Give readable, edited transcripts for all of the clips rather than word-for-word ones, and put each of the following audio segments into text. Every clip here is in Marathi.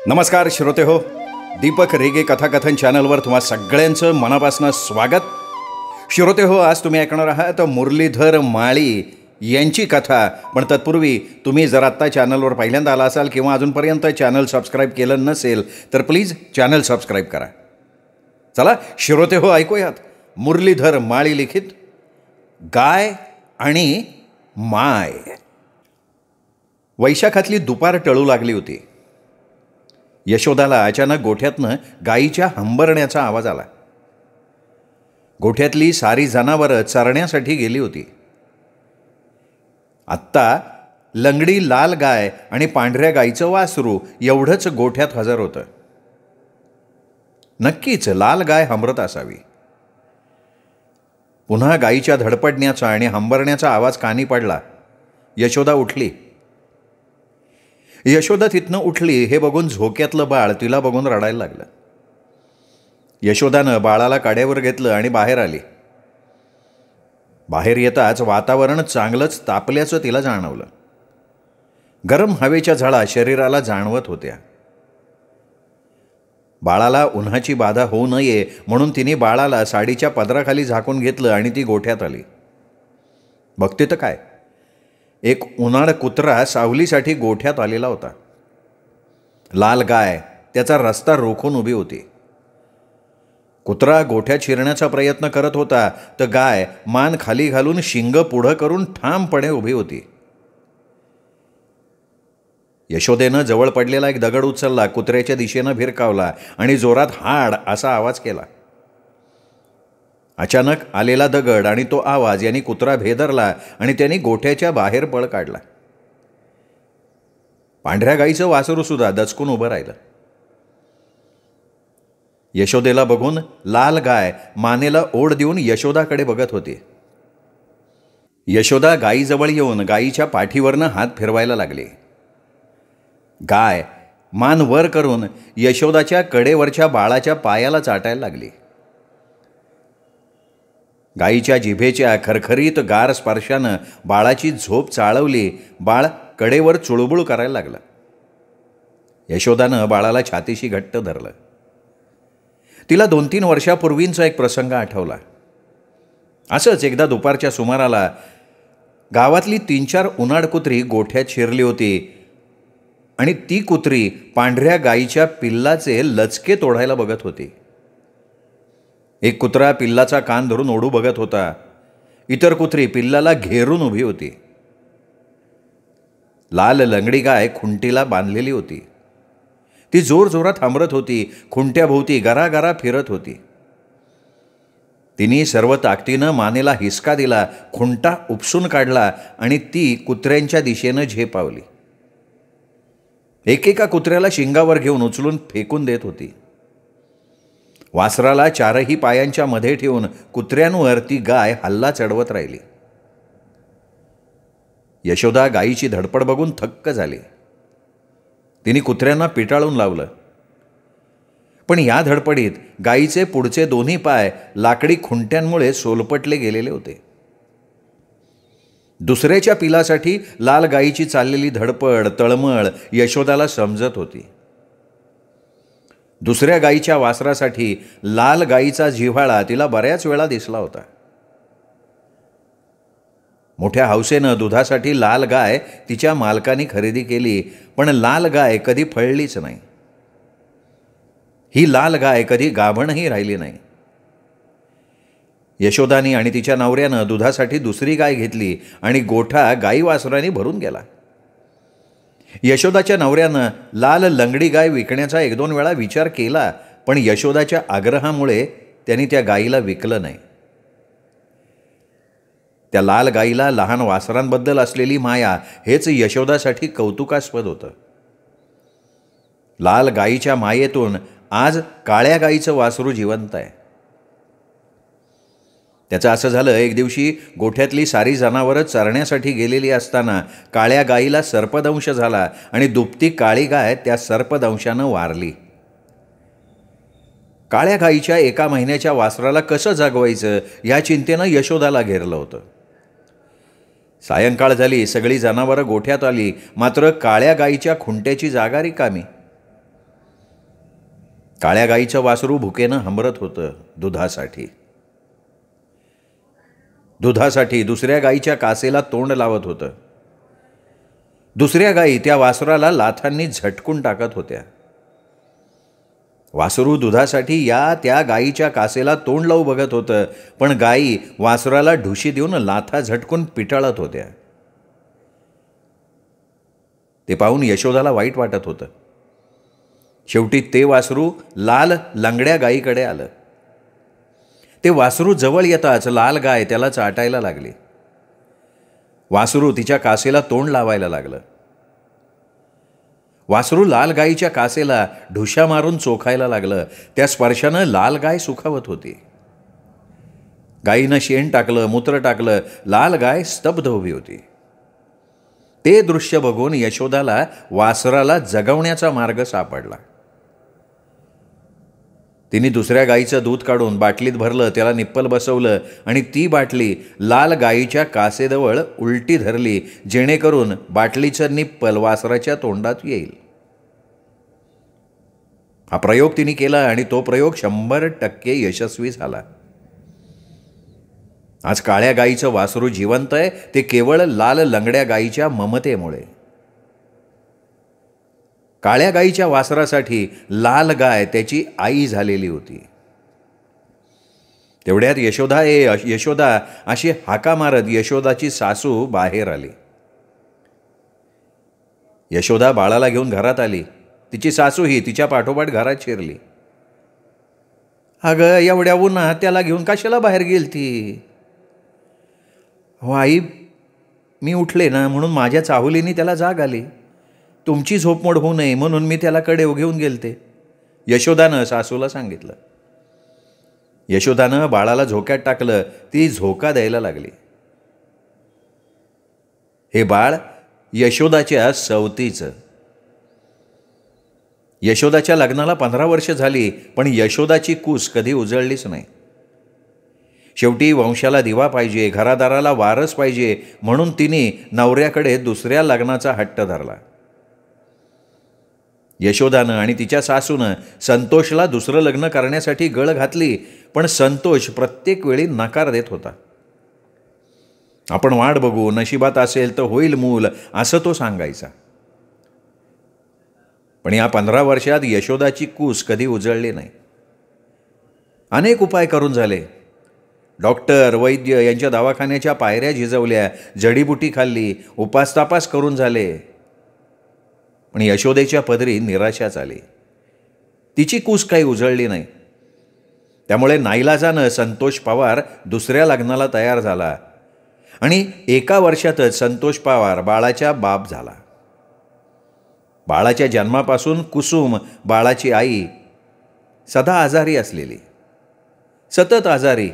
नमस्कार श्रोते हो, दीपक रेगे कथाकथन चॅनलवर तुम्हा सगळ्यांचं मनापासून स्वागत. श्रोते हो, आज तुम्ही ऐकणार आहात मुरलीधर माळी यांची कथा. पण तत्पूर्वी तुम्ही जर आत्ता चॅनलवर पहिल्यांदा आला असाल किंवा अजूनपर्यंत चॅनल सबस्क्राईब केलं नसेल तर प्लीज चॅनल सबस्क्राईब करा. चला श्रोते हो, ऐकूयात मुरलीधर माळी लिखित गाय आणि माय. वैशाखातली दुपार टळू लागली होती. यशोदाला अचानक गोठ्यातनं गायीच्या हंबरण्याचा आवाज आला. गोठ्यातली सारी जनावरं चरण्यासाठी गेली होती. आत्ता लंगडी लाल गाय आणि पांढऱ्या गायीचं वासरू एवढंच गोठ्यात हजर होतं. नक्कीच लाल गाय हंबरत असावी. पुन्हा गायीच्या धडपडण्याचा आणि हंबरण्याचा आवाज कानी पडला. यशोदा उठली. यशोदा तिथनं उठली हे बघून झोक्यातलं बाळ तिला बघून रडायला लागलं. यशोदानं बाळाला काड्यावर घेतलं आणि बाहेर आली. बाहेर येताच वातावरण चांगलंच तापल्याचं तिला जाणवलं. गरम हवेच्या झळा शरीराला जाणवत होत्या. बाळाला उन्हाची बाधा होऊ नये म्हणून तिने बाळाला साडीच्या पदराखाली झाकून घेतलं आणि ती गोठ्यात आली. बघते तर काय, एक उन्हाळ कुत्रा सावलीसाठी गोठ्यात आलेला होता. लाल गाय त्याचा रस्ता रोखून उभी होती. कुत्रा गोठ्यात शिरण्याचा प्रयत्न करत होता तर गाय मान खाली घालून शिंग पुढं करून ठामपणे उभी होती. यशोदेनं जवळ पडलेला एक दगड उचलला, कुत्र्याच्या दिशेनं भिरकावला आणि जोरात हाड असा आवाज केला. अचानक आलेला दगड आणि तो आवाज यांनी कुत्रा भेदरला आणि त्यांनी गोठ्याच्या बाहेर पळ काढला. पांढऱ्या गाईचं वासरू सुद्धा दचकून उभं राहिलं. यशोदेला बघून लाल गाय मानेला ओढ देऊन यशोदाकडे बघत होती. यशोदा गायीजवळ येऊन गायीच्या पाठीवरनं हात फिरवायला लागली. गाय मान वर करून यशोदाच्या कडेवरच्या बाळाच्या पायाला चाटायला लागली. गायीच्या जिभेच्या खरखरीत गार स्पर्शानं बाळाची झोप चाळवली. बाळ कडेवर चुळबुळ करायला लागलं. यशोदानं बाळाला छातीशी घट्ट धरलं. तिला 2-3 वर्षापूर्वींचा एक प्रसंग आठवला. असंच एकदा दुपारच्या सुमाराला गावातली 3-4 उन्हाळ कुत्री गोठ्यात शिरली होती आणि ती कुत्री पांढऱ्या गायीच्या पिल्लाचे लचके तोडायला बघत होती. एक कुत्रा पिल्लाचा कान धरून ओढू बघत होता. इतर कुत्री पिल्लाला घेरून उभी होती. लाल लंगडी गाय खुंटीला बांधलेली होती. ती जोरजोरात हंबरत होती. खुंट्याभोवती गरागरा फिरत होती. तिने सर्व ताकदीनं मानेला हिसका दिला, खुंटा उपसून काढला आणि ती कुत्र्यांच्या दिशेनं झेपावली. एकेका कुत्र्याला शिंगावर घेऊन उचलून फेकून देत होती. वासराला 4ही पायांच्या मध्ये ठेवून कुत्र्यांवर ती गाय हल्ला चढवत राहिली. यशोदा गायीची धडपड बघून थक्क झाली. तिने कुत्र्यांना पिटाळून लावलं. पण या धडपडीत गायीचे पुढचे दोन्ही पाय लाकडी खुंट्यांमुळे सोलपटले गेलेले होते. दुसऱ्याच्या पिलासाठी लाल गायीची चाललेली धडपड तळमळ यशोदाला समजत होती. दुसऱ्या गायीच्या वासरासाठी लाल गायीचा जिव्हाळा तिला बऱ्याच वेळा दिसला होता. मोठ्या हौसेनं दुधासाठी लाल गाय तिच्या मालकाने खरेदी केली, पण लाल गाय कधी फळलीच नाही. ही लाल गाय कधी गाभणही राहिली नाही. यशोदानी आणि तिच्या नवऱ्यानं दुधासाठी दुसरी गाय घेतली आणि गोठा गाई वासराने भरून गेला. यशोदाच्या नवऱ्यानं लाल लंगडी गाय विकण्याचा 1-2 वेळा विचार केला, पण यशोदाच्या आग्रहामुळे त्यांनी त्या गायीला विकलं नाही. त्या लाल गायीला लहान वासरांबद्दल असलेली माया हेच यशोदासाठी कौतुकास्पद होतं. लाल गायीच्या मायेतून आज काळ्या गायीचं वासरू जिवंत आहे. त्याचं असं झालं, एक दिवशी गोठ्यातली सारी जनावरं चरण्यासाठी गेलेली असताना काळ्या गायीला सर्पदंश झाला आणि दुभती काळी गाय त्या सर्पदंशानं वारली. काळ्या गायीच्या 1 महिन्याच्या वासराला कसं जागवायचं या चिंतेनं यशोदाला घेरलं होतं. सायंकाळ झाली. सगळी जनावरं गोठ्यात आली. मात्र काळ्या गायीच्या खुंट्याची जागा रिकामी. काळ्या गाईचं वासरू भुकेनं हंबरत होतं दुधासाठी दुसऱ्या गाईच्या कासेला तोंड लावत होतं. दुसऱ्या गाई त्या वासराला लाथांनी झटकून टाकत होत्या. वासरू दुधासाठी त्या गाईच्या कासेला तोंड लावू बघत होतं, पण गाई वासराला ढुशी देऊन लाथा झटकून पिटाळत होत्या. ते पाहून यशोदाला वाईट वाटत होतं. शेवटी ते वासरू लाल लंगड्या गाईकडे आलं. ते वासरू जवळ येताच लाल गाय त्याला चाटायला लागली. वासरू तिच्या कासेला तोंड लावायला लागलं. वासरू लाल गाईच्या कासेला ढुशा मारून चोखायला लागलं. त्या स्पर्शानं लाल गाय सुखावत होती. गाईनं शेण टाकलं, मूत्र टाकलं. लाल गाय स्तब्ध उभी होती. ते दृश्य बघून यशोदाला वासराला जगवण्याचा मार्ग सापडला. तिने दुसऱ्या गाईचं दूध काढून बाटलीत भरलं, त्याला निप्पल बसवलं आणि ती बाटली लाल गाईच्या कासेजवळ उलटी धरली, जेणेकरून बाटलीचं निप्पल वासराच्या तोंडात येईल. हा प्रयोग तिने केला आणि तो प्रयोग 100% यशस्वी झाला. आज काळ्या गाईचं वासरू जिवंत आहे, ते केवळ लाल लंगड्या गाईच्या ममतेमुळे. काळ्या गाईच्या वासरासाठी लाल गाय त्याची आई झालेली होती. तेवढ्यात यशोदा अशी हाका मारत यशोदाची सासू बाहेर आली. यशोदा बाळाला घेऊन घरात आली. तिची सासूही तिच्या पाठोपाठ घरात शिरली. अगं, एवढ्या उन्हात त्याला घेऊन कशाला बाहेर गेलती? हो आई, मी उठले ना म्हणून माझ्या चाहुलीने त्याला जाग आली. तुमची झोपमोड होऊ नये म्हणून मी त्याला कडे घेऊन गेलते, यशोदानं सासूला सांगितलं. यशोदानं बाळाला झोक्यात टाकलं. ती झोका द्यायला लागली. हे बाळ यशोदाच्या सवतीचं. यशोदाच्या लग्नाला 15 वर्ष झाली, पण यशोदाची कूस कधी उजळलीच नाही. शेवटी वंशाला दिवा पाहिजे, घरादाराला वारस पाहिजे, म्हणून तिने नवऱ्याकडे दुसऱ्या लग्नाचा हट्ट धरला. यशोदानं आणि तिच्या सासूनं संतोषला दुसरं लग्न करण्यासाठी गळ घातली, पण संतोष प्रत्येक वेळी नकार देत होता. आपण वाट बघू, नशिबात असेल तर होईल मूल, असं तो सांगायचा. पण या 15 वर्षात यशोदाची कूस कधी उजळली नाही. अनेक उपाय करून झाले. डॉक्टर, वैद्य यांच्या दवाखान्याच्या पायऱ्या झिजवल्या, जडीबुटी खाल्ली, उपासतापास करून झाले, पण यशोदेच्या पदरी निराशाच आली. तिची कूस काही उजळली नाही. त्यामुळे नाईलाजानं संतोष पवार दुसऱ्या लग्नाला तयार झाला आणि 1 वर्षातच संतोष पवार बाळाच्या बाप झाला. बाळाच्या जन्मापासून कुसुम, बाळाची आई, सदा आजारी असलेली, सतत आजारी,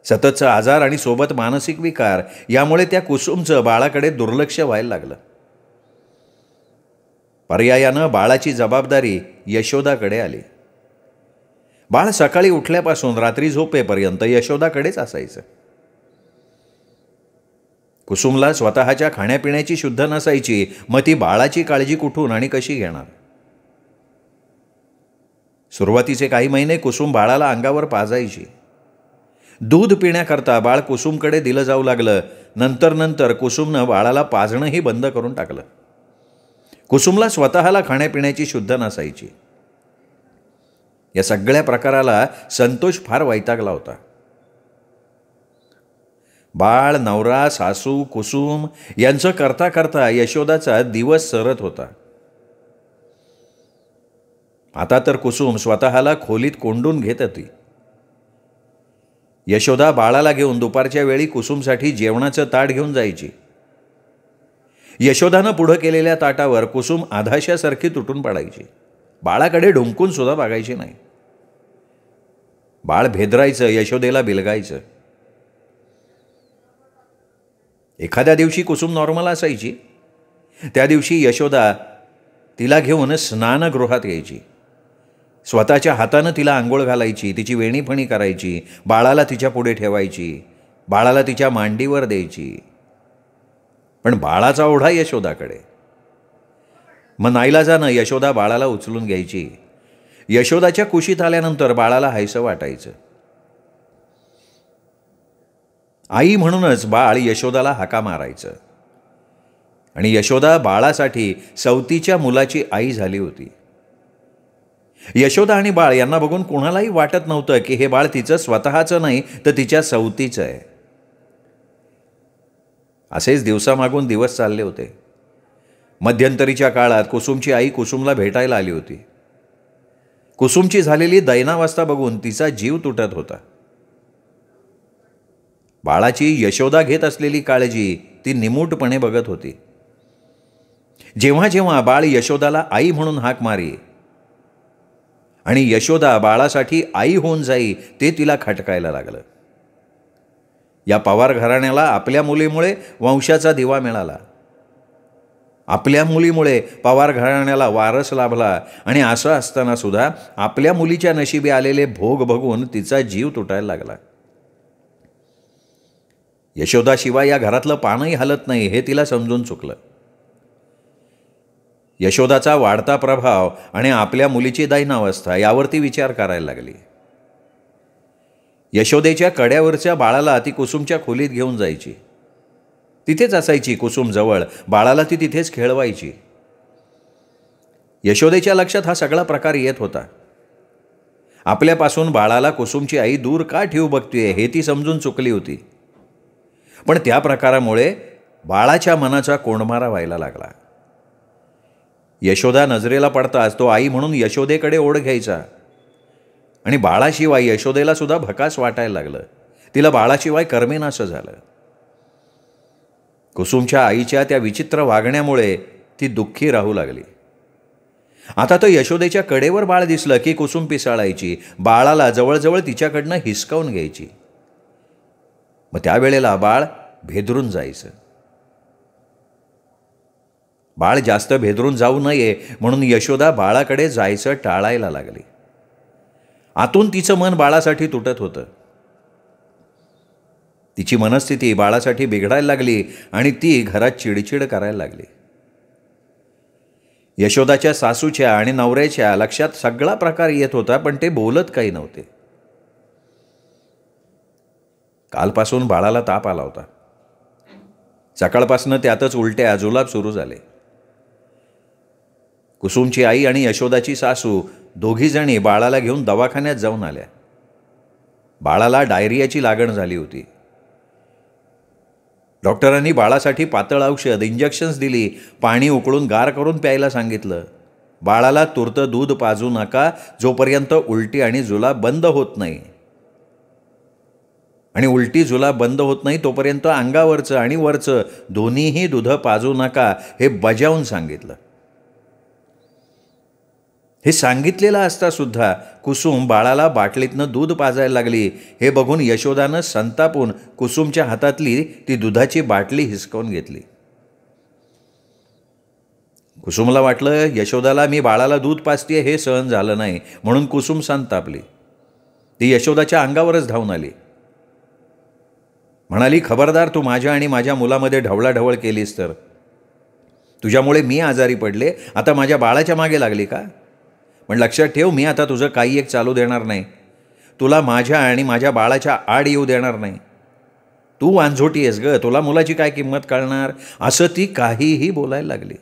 सततचा आजार आणि सोबत मानसिक विकार, यामुळे त्या कुसुमचं बाळाकडे दुर्लक्ष व्हायला लागलं. पर्यायानं बाळाची जबाबदारी यशोदाकडे आली. बाळ सकाळी उठल्यापासून रात्री झोपेपर्यंत यशोदाकडेच असायचं. कुसुमला स्वतःच्या खाण्यापिण्याची शुद्ध नसायची, मग ती बाळाची काळजी कुठून आणि कशी घेणार? सुरुवातीचे काही महिने कुसुम बाळाला अंगावर पाजायची. दूध पिण्याकरता बाळ कुसुमकडे दिलं जाऊ लागलं. नंतर कुसुमनं बाळाला पाजणंही बंद करून टाकलं. कुसुमला स्वतःला खाण्यापिण्याची शुद्ध नसायची. या सगळ्या प्रकाराला संतोष फार वैतागला होता. बाळ, नवरा, सासू, कुसुम यांचं करता करता यशोदाचा दिवस सरत होता. आता तर कुसुम स्वतःला खोलीत कोंडून घेत होती. यशोदा बाळाला घेऊन दुपारच्या वेळी कुसुमसाठी जेवणाचं ताट घेऊन जायची. यशोदानं पुढं केलेल्या ताटावर कुसुम आधाशासारखी तुटून पडायची. बाळाकडे ढुंकून सुद्धा बघायची नाही. बाळ भेदरायचं, यशोदेला बिलगायचं. एखाद्या दिवशी कुसुम नॉर्मल असायची. त्या दिवशी यशोदा तिला घेऊन स्नानगृहात यायची. स्वतःच्या हातानं तिला आंघोळ घालायची, तिची वेणीफणी करायची, बाळाला तिच्या पुढे ठेवायची, बाळाला तिच्या मांडीवर द्यायची. पण बाळाचा ओढा यशोदाकडे. मग नाईलाजानं यशोदा बाळाला उचलून घ्यायची. यशोदाच्या कुशीत आल्यानंतर बाळाला हायसं वाटायचं. आई म्हणूनच बाळ यशोदाला हाका मारायचं. आणि यशोदा बाळासाठी सवतीच्या मुलाची आई झाली होती. यशोदा आणि बाळ यांना बघून कोणालाही वाटत नव्हतं की हे बाळ तिचं स्वतःचं नाही तर तिच्या सवतीचं आहे. असेच दिवसामागून दिवस चालले होते. मध्यंतरीच्या काळात कुसुमची आई कुसुमला भेटायला आली होती. कुसुमची झालेली दैनावस्था बघून तिचा जीव तुटत होता. बाळाची यशोदा घेत असलेली काळजी ती निमूटपणे बघत होती. जेव्हा जेव्हा बाळ यशोदाला आई म्हणून हाक मारी आणि यशोदा बाळासाठी आई होऊन जाई ते तिला खटकायला लागलं. या पवार घराण्याला आपल्या मुलीमुळे वंशाचा दिवा मिळाला. आपल्या मुलीमुळे पवार घराण्याला वारस लाभला आणि असं असताना सुद्धा आपल्या मुलीच्या नशिबी आलेले भोग बघून तिचा जीव तुटायला लागला. यशोदाशिवाय या घरातलं पानही हलत नाही हे तिला समजून चुकलं. यशोदाचा वाढता प्रभाव आणि आपल्या मुलीची दैनावस्था यावरती विचार करायला लागली. यशोदेच्या कड्यावरच्या बाळाला ती कुसुमच्या खोलीत घेऊन जायची. तिथेच असायची कुसुम जवळ. बाळाला ती तिथेच खेळवायची. यशोदेच्या लक्षात हा सगळा प्रकार येत होता. आपल्यापासून बाळाला कुसुमची आई दूर का ठेवू बघतीये हे ती समजून चुकली होती. पण त्या प्रकारामुळे बाळाच्या मनाचा कोंडमारा व्हायला लागला. यशोदा नजरेला पडताच तो आई म्हणून यशोदेकडे ओढ घ्यायचा आणि बाळाशिवाय यशोदेला सुद्धा भकास वाटायला लागलं. तिला बाळाशिवाय करमेनासं झालं. कुसुमच्या आईच्या त्या विचित्र वागण्यामुळे ती दुःखी राहू लागली. आता तर यशोदेच्या कडेवर बाळ दिसलं की कुसुम पिसाळायची. बाळाला जवळजवळ तिच्याकडनं हिसकावून घ्यायची. मग त्यावेळेला बाळ भेदरून जायचं. बाळ जास्त भेदरून जाऊ नये म्हणून यशोदा बाळाकडे जायचं टाळायला लागली. आतून तिचं मन बाळासाठी तुटत होतं. तिची मनस्थिती बाळासाठी बिघडायला लागली आणि ती घरात चिडचिड करायला लागली. यशोदाच्या सासूच्या आणि नवऱ्याच्या लक्षात सगळा प्रकार येत होता पण ते बोलत काही नव्हते. कालपासून बाळाला ताप आला होता. सकाळपासून त्यातच उलट्या जुलाब सुरू झाले. कुसुमची आई आणि यशोदाची सासू दोघीजणी बाळाला घेऊन दवाखान्यात जाऊन आल्या. बाळाला डायरियाची लागण झाली होती. डॉक्टरांनी बाळासाठी पातळ औषध इंजेक्शन्स दिली. पाणी उकळून गार करून प्यायला सांगितलं. बाळाला तुर्त दूध पाजू नका जोपर्यंत उलटी आणि जुलाब बंद होत नाही. आणि उलटी जुलाब बंद होत नाही तोपर्यंत अंगावरचं आणि वरचं दोन्हीही दूध पाजू नका हे बजावून सांगितलं. हे सांगितलेलं असता सुद्धा कुसुम बाळाला बाटलीतनं दूध पाजायला लागली. हे बघून यशोदानं संतापून कुसुमच्या हातातली ती दुधाची बाटली हिसकावून घेतली. कुसुमला वाटलं यशोदाला मी बाळाला दूध पाजतेय हे सहन झालं नाही म्हणून कुसुम संतापली. ती यशोदाच्या अंगावरच धावून आली. म्हणाली, खबरदार तू माझ्या आणि माझ्या मुलामध्ये ढवळाढवळ केलीस तर. तुझ्यामुळे मी आजारी पडले, आता माझ्या बाळाच्या मागे लागली का? पण लक्षात ठेव, मी आता तुझं काही एक चालू देणार नाही. तुला माझ्या आणि माझ्या बाळाच्या आड येऊ देणार नाही. तू वांझोटी आहेस ग, तुला मुलाची काय किंमत कळणार? असं ती काहीही बोलायला लागली.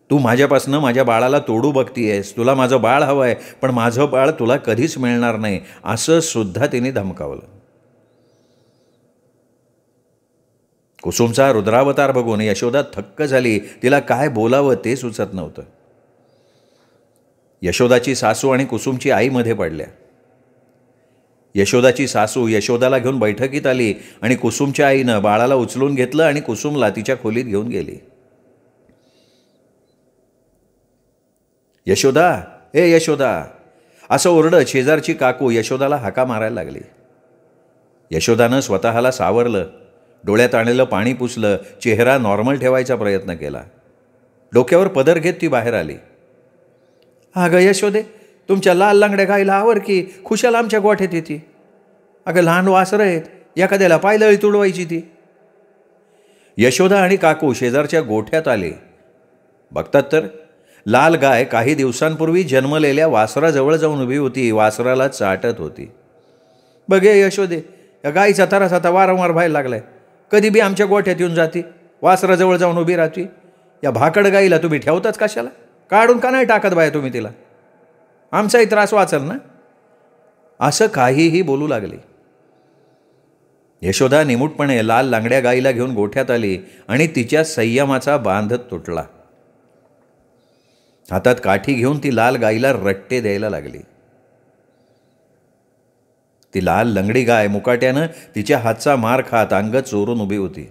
तू माझ्यापासनं माझ्या बाळाला तोडू बघतीयेस. तुला माझं बाळ हवं आहे पण माझं बाळ तुला कधीच मिळणार नाही असं सुद्धा तिने धमकावलं. कुसुमचा रुद्रावतार बघून यशोदा थक्क झाली. तिला काय बोलावं ते सुचत नव्हतं. यशोदाची सासू आणि कुसुमची आई मध्ये पडल्या. यशोदाची सासू यशोदाला घेऊन बैठकीत आली आणि कुसुमच्या आईनं बाळाला उचलून घेतलं आणि कुसुमला तिच्या खोलीत घेऊन गेली. यशोदा, ए यशोदा असं ओरडत शेजारची काकू यशोदाला हाका मारायला लागली. यशोदानं स्वतःला सावरलं. डोळ्यात आणलेलं पाणी पुसलं. चेहरा नॉर्मल ठेवायचा प्रयत्न केला. डोक्यावर पदर घेत ती बाहेर आली. अगं यशोदे, तुमच्या लाल लांगड्या गायला आवर की खुशाल आमच्या गोठ्यात येते. अगं लहान वासरं आहेत, एखाद्याला पायदळी तुडवायची ती. यशोदा आणि काकू शेजारच्या गोठ्यात आले. बघतात तर लाल गाय काही दिवसांपूर्वी जन्मलेल्या वासराजवळ जाऊन उभी होती, वासराला चाटत होती. बघे यशोदे, या गाईचा त्रास आता वारंवार व्हायला लागलाय. कधी बी आमच्या गोठ्यात येऊन जाते, वासराजवळ जाऊन उभी राहते. या भाकड गाईला तुम्ही ठेवताच कशाला? काढून का नाही टाकत बाया तुम्ही तिला? आमचाही त्रास वाचल ना. असं काहीही बोलू लागले. यशोदा निमूटपणे लाल लांगड्या गाईला घेऊन गोठ्यात आली आणि तिच्या संयमाचा बांध तुटला. हातात काठी घेऊन ती लाल गाईला रट्टे द्यायला लागली. ती लाल लंगडी गाय मुकाट्यानं तिच्या हातचा मार खात अंग चोरून उभी होती.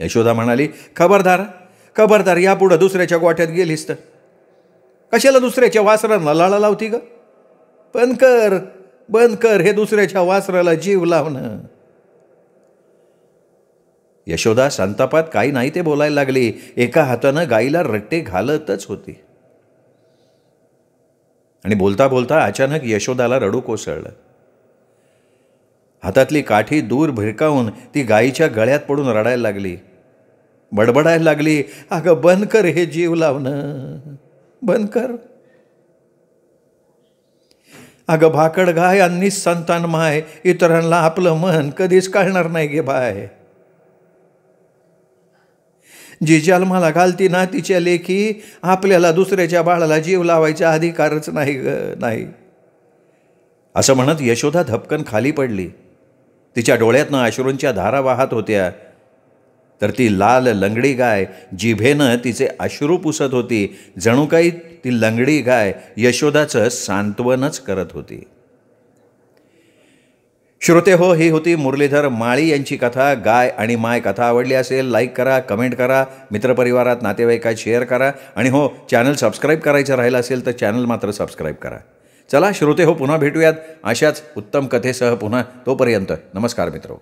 यशोदा म्हणाली, खबरदार खबरदार, यापुढं दुसऱ्याच्या गोठ्यात गेलीस तर कशाला दुसऱ्याच्या वासरांना लाळा लावती ग? बंद कर हे दुसऱ्याच्या वासराला जीव लावणं. यशोदा संतापात काही नाही ते बोलायला लागली. एका हातानं गाईला रट्टे घालतच होती आणि बोलता बोलता अचानक यशोदाला रडू कोसळलं. हातातली काठी दूर भिरकावून ती गाईच्या गळ्यात पडून रडायला लागली. बडबडायला लागली, अगं बंद कर हे जीव लावणं, बंद कर. अगं भाकड गाय आणि संतान माय, इतरांना आपलं मन कधीच कळणार नाही गे बाय. जी जन्माला घालती ना तिच्या लेखी, आपल्याला दुसऱ्याच्या बाळाला जीव लावायचा अधिकारच नाही ग, नाही. असं म्हणत यशोदा धपकन खाली पडली. तिच्या डोळ्यातनं अश्रूंच्या धारा वाहत होत्या. तर ती लाल लंगडी गाय जिभेनं तिचे अश्रू पुसत होती. जणू काही ती लंगडी गाय यशोदाचं सांत्वनच करत होती. श्रोते हो, ही होती मुरलीधर माळी यांची कथा. गाय आणि माय कथा आवडली असेल लाईक करा, कमेंट करा, मित्रपरिवारात नातेवाईकात शेअर करा आणि हो, चॅनल सबस्क्राईब करायचं राहिलं असेल तर चॅनल मात्र सबस्क्राईब करा. चला श्रोते हो, पुन्हा भेटूयात अशाच उत्तम कथेसह पुन्हा. तोपर्यंत नमस्कार मित्रो.